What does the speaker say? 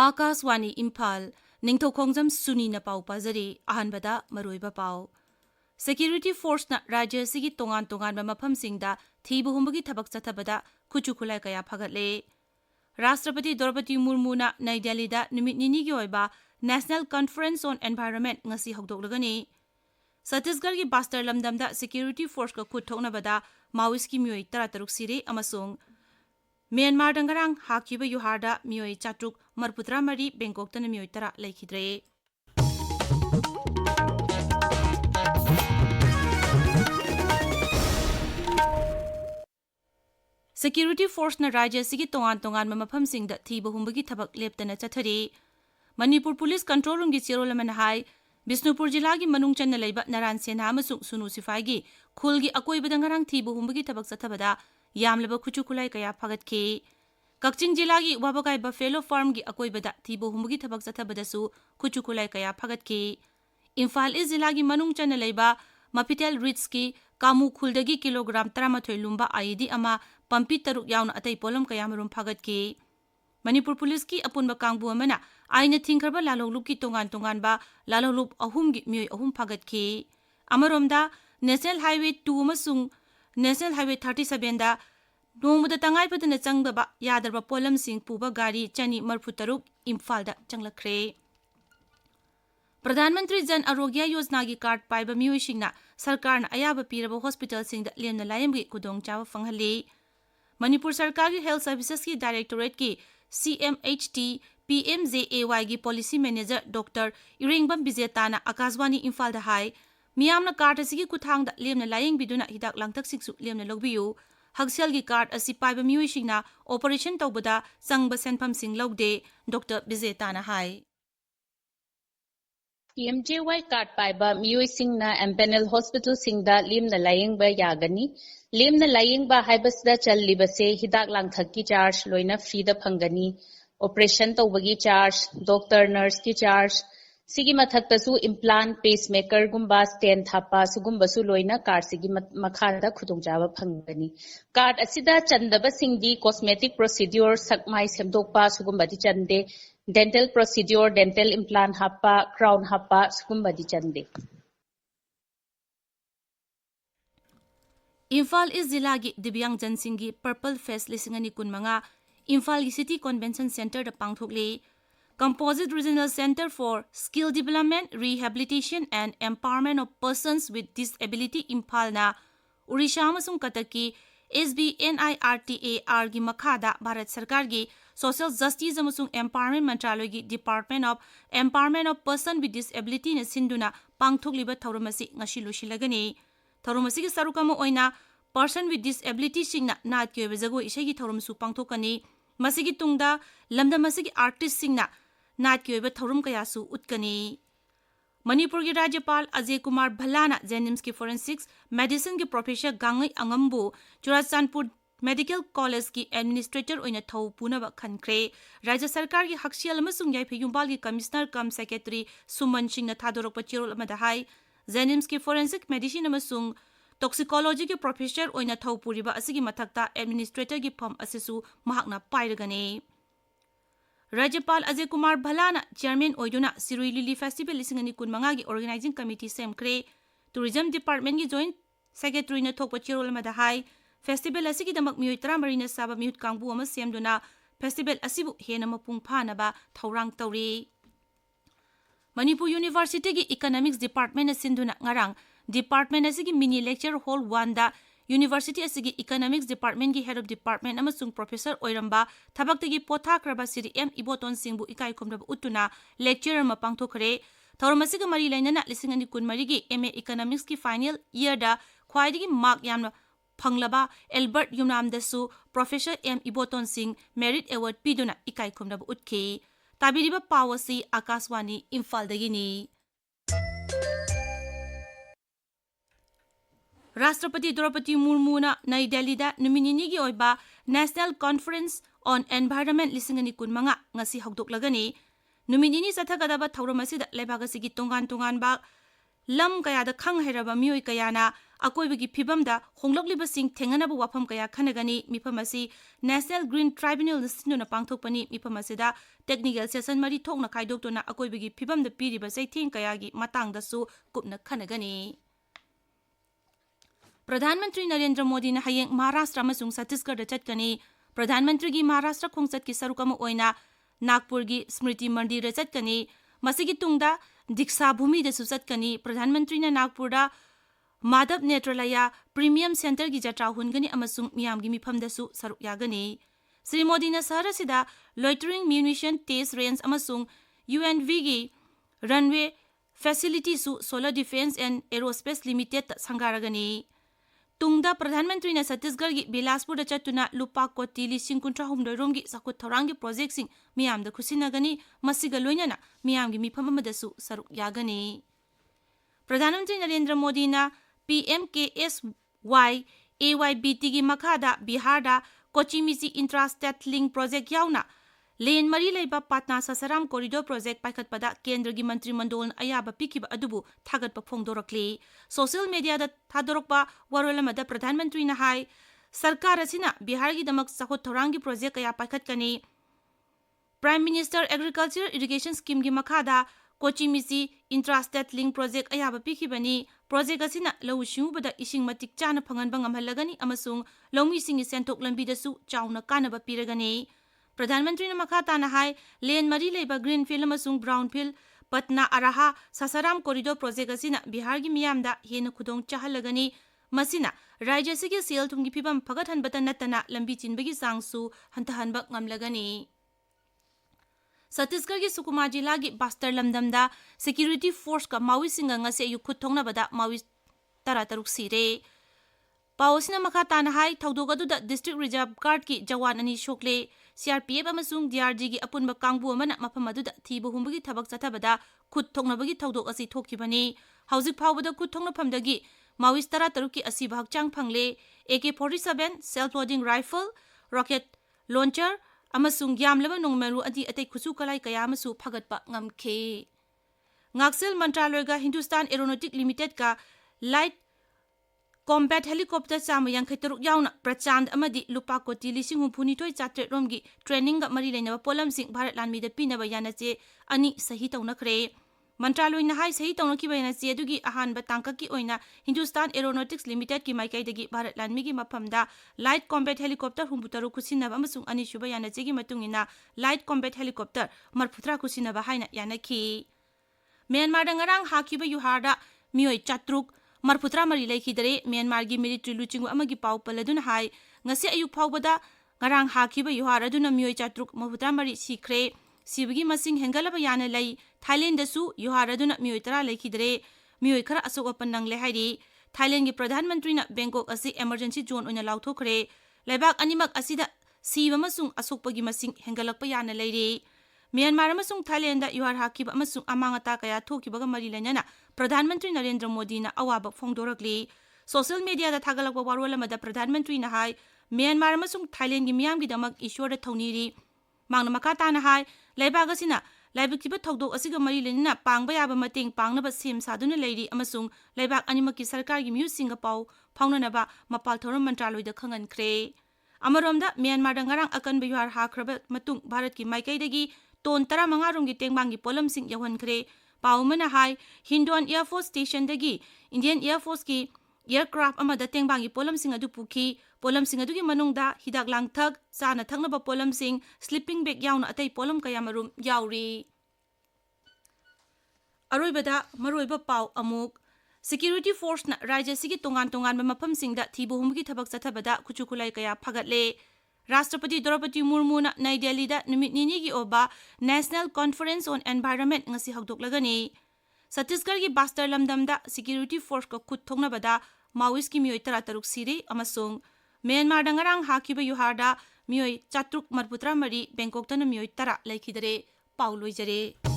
Akaswani Imphal Ningthoukhongjam Suni na pau pazari ahanbada maroiba pau. Security force na rajya sigi tongan ba mafam singda thibu humbagi thabak chathabada khuchu khulai kaya phagatle. Rashtrapati Draupadi Murmu na Nai Delhi da numit nini gi oiba National Conference on Environment ngasi hokdoklagani. Chhattisgarh gi Bastar lamdamda security force ka khut thoknabada Maoist ki mioi 13 sire amasung Myanmar dangarang hakiba yuharda mioi chatruk marputra mari Bangkok tan mioi tara laikhidre. Security force na rajya sigi tongan mafam singda thiba humbagi thabak leptana chathari. Manipur Police Control Room gi chirol man hai Bisnupur jila gi manung channa leiba Naran Senha amasung Sunu Sifai gi khul gi akoibada ngarang thiba humbagi thabak chathabada yamlaba khuchu khulai kaya phagatke. Kakching jila gi wabagai Buffalo Farm gi akoibada thiba humbagi thabak chathabada su khuchu khulai kaya phagatke. Imphal is jila gi manung channa leiba Mapitel Ridge ki Kamu Khuldagi kilogram 13 lumba IED ama pampi taruk yauna atai polam kayamarum phagatke. Manipur Police ki apunba kangbu amana aina thingkharba lalolup ki tongan ba lalolup ahum gi mioi ahum phagatke. Amaromda National Highway 2 amasung National Highway 37 da nongmada tangai padana changdaba yadarba polam sing puba gari chani marphu taruk Imphal da changlakre. Pradhan Mantri Jan Arogya Yojana gi card paiba miyoisingna sarkarna ayaba piraba hospital singda lemna layamgi kudong chawa fanghali. Manipur Sarkar gi Health Services ki Directorate ki CMHT PMJAY gi Policy Manager Dr. Irengbam Bijetana Akaswani Imphal da hai miyamna card asigi kuthangda lemna layang biduna hidak langtak siksu lemna logbiyu hagsel gi card asi paiba miyoisingna operation tawbada sangba senpham sing logde Dr. Bijetana hai. PMJY card paiba mioi singna Empanel Hospital singda limna layingba yagani limna layingba haibasda challibase hidak langthak ki charge loina free da phangani operation tawbagi charge doctor nurse ki charge sigi mathakta su implant pacemaker gumba stent thapa sugumba su loina card sigi makhada khudongjawa phangani card asida chandaba singdi cosmetic procedure sakmai semdokpa sugumba di chande dental procedure, dental implant happa, crown happa, sugumba di chande. Imphal is zilagi Dibyang Jansingi Purple Fest lisingani kunmanga Imphal City Convention Center da pangthokle Composite Regional Center for Skill Development, Rehabilitation and Empowerment of Persons with Disability Imphal na Urisha amasung Kataki SBNIRTAR gi makhada Bharat Sarkar gi Social Justice amasung Empowerment Mantraloy gi Department of Empowerment of Person with Disability na sinduna pangthokliba thauramasi ngashi losilagani thauramasi gi sarukama oina Person with Disability singna nat kyobe jago isegi thauramsu pangthokani masigi tungda lamdamasigi artist singna nat kyobe thaurum kayasu utkani. Manipur ki Rajyapal Ajay Kumar Bhalana Jenims ki Forensics Medicine ki Professor Gangai Angambu Churachandpur Medical College ki Administrator oina thau punaba khankre Rajya Sarkar ki Haksial amasung Yaife Yumbal ki Commissioner cum Secretary Suman Singh na thadorokpa chirol amada hai Jenims ki Forensic Medicine amasung Toxicology ki Professor oina thau puriba asigi mathakta Administrator ki pham asisu mahakna pairagane. Rajyapal Ajay Kumar Bhalana Chairman Oiduna Sirui Lily Festival lisingani kunmanga gi Organizing Committee semkre Tourism Department gi Joint Secretary na thokpa chirol amada hai Festival asigi damak mioi 13 na saba miut kangbu ama semduna Festival asibu hena mapung phanaba thaurang tawri. Manipur University gi Economics Department na sinduna ngarang Department asigi mini lecture hall 1 da University asigi Economics Department gi Head of Department amasung Professor Oiramba thabaktagi pothakraba Siri M Iboton Singbu ikai khomraba utuna lecturer ma pangthokre thauramasiga mari lainana lisingani kunmari gi MA Economics ki final year da khwaidigi mark yamna phanglaba Albert Yumnam dasu Professor M Iboton Singh Merit Award piduna ikai khomraba utke tabiriba pawasi Akaswani Imphal dagini. Rashtrapati Draupadi Murmu na Nai Delhi da numinini gi oiba National Conference on Environment lisingani kunmanga ngasi hokdoklagani numinini sathagadaba thauramasi da lebagasigi tongan ba lam kaya da khang hairaba mioi kaya na akoibagi phibam da honglokliba thenganaba wafam kaya khanagani mifam asi National Green Tribunal sinuna pangthokpani mifam asida technical session mari thokna khaidokdona akoibagi phibam da piriba saitheng kaya gi matang da su kupna khanagani. Pradhanmantri Narendra Modi na hayeng Maharashtra amasung Chhattisgarh da chatkani. Pradhanmantri gi Maharashtra khongchat ki sarukama oina Nagpur gi Smriti Mandir da chatkani. Masigi tungda Diksha Bhumi da su chatkani. Pradhanmantri na Nagpur da Madhav Netralaya Premium Center gi jatra hungani amasung miyam gi mifam da su saruk yagani. Sri Modi na sahara sida loitering munition test range amasung UNV gi runway facility su Solar Defense and Aerospace Limited ta sangaragani. Tungda Pradhanmantri na Chhattisgarh gi Bilaspur da chatuna lupa koti lising kuntra humdoirom gi sakut thorang gi project sing miyam da khusinagani masiga loinana miyam gi mifam amada su saruk yagani. Pradhanmantri Narendra Modi na PMKSY AYBT gi makhada Bihar da Kochi-Misi Intra-State Link Project yauna Len Mari Leiba Patna Sasaram Corridor Project Paikhatpada Kendra gi Mantri Mandol Ayaba Pikiba Adubu Thagatpa Phongdorakli. Social media da Thadorokpa Warolamada Pradhanmantri na hai Sarkar asina Bihar gi damak sakut thorangi project kaya paikhatkani. Prime Minister Agriculture Irrigation Scheme gi makhada Kochi-Misi Intra-State Link Project ayaba pikibani. Project asina lau shingubada ising matik chana phanganba ngamhalagani amasung lawmi singi sentok lambi da su chauna kanaba piragani. Pradhanmantri na makhata na hai Len Mari Leiba Greenfield amasung Brownfield Patna Araha Sasaram Corridor Project asina Bihar gi miyam da hena khudong chahalagani. Masina Rajya sigi sel thumgi phibam phagathanbata natana lambi chinbagi sangsu hantahanba ngamlagani. Chhattisgarh gi Sukuma jila gi Bastar lamdamda security force ka Maui singa ngase yu khuthongna bada Maui tarataruk sire. Pausina makhata na hai thaudogadu da District Reserve Guard ki jawan ani shokle CRPF amasung DRG gi apunba kangbu amana mafamadu da thibu humbagi thabak chathabada khuthongna bagi thaudok asi thokibani. Haujik phawbada khuthongna phamdagi Maui tarataruk ki asi bhakchang phangle AK-47 self-loading rifle rocket launcher amasung yamlaba nongmeru adi atei khusu kalai kaya amasu phagatpa ngamkhe. Ngaksel Mantraloyga Hindustan Aeronautic Limited ka light combat helicopter chama yankaitaruk yauna prachand amadi lupa koti lising humphunithoi chatre romgi training ga mari leinaba polam sing Bharat Lanmi da pinaba yanache ani sahi taunakre. Mantraloy na hai sahi taunaki bayanache adugi ahanba tangka ki oina Hindustan Aeronautics Limited ki maikai dagi Bharat Lanmi gi maphamda light combat helicopter humbutaru khusinaba amasung ani shuba yanache gi matungina light combat helicopter marphutra khusinaba haina yanakhi. Myanmar da ngarang hakiba yuharda mioi chatruk marphutra mari laikhidare Myanmar gi military luchingu amagi pau paladuna hai ngase ayuk phawbada ngarang hakiba yuhar aduna mioi chatruk marphutra mari sikhre. Sibagi masing hengalaba yana lai Thailand da su yuhar aduna mioi tara laikhidare mioi khara asok apan nangle hairi. Thailand gi Pradhanmantri na Bangkok asi emergency zone oina lauthokre. Laibak animak asida siba masung asokpagi masing hengalakpa yana lairi. Myanmar amasung Thailand da yuhar hakiba amasung amangata kaya thokibaga mari lainana Pradhanmantri Narendra Modi na awaba phongdorakli. Social media da thagalakwa warolamada Pradhanmantri na hai Myanmar amasung Thailand gi miyam gi damak ishwar da thauniri. Mangna makata na hai laibaga sina laibakiba thodok asiga mari lainana pangba yaba mateng pangnaba sem saduna leiri amasung laibak animaki sarkar gi miyusing pau phaunanaba mapal thoram Mantraloy da khangankre. Amaromda Myanmar da ngarang akanba yuhar hakraba matung Bharat ki maikai dagi ton 15 romgi tengbangi polam sing yawankre. Paumana hai Hindon Air Force Station dagi Indian Air Force ki aircraft amada tengbangi polam sing adu pukhi. Polam sing adu gi manungda hidak langthak chana thaknaba polam sing sleeping bag yauna atei polam kaya marum yauri. Aroibada maroiba pau amuk security force na rajya sigi tongan mafam singda thibu humgi thabak chathabada kuchukulai kaya phagatle. Rashtrapati Draupadi Murmu na Nai Delhi da numit nini gi oba National Conference on Environment ngasi hagdoklagani. Chhattisgarh gi Bastar lamdamda security force ka khut thongnabada Maoist ki mioi tarataruk siri amasung Myanmar da ngarang hakiba yuharda mioi chatruk marputra mari Bangkok ta na mioi tara laikhidare pauloijare.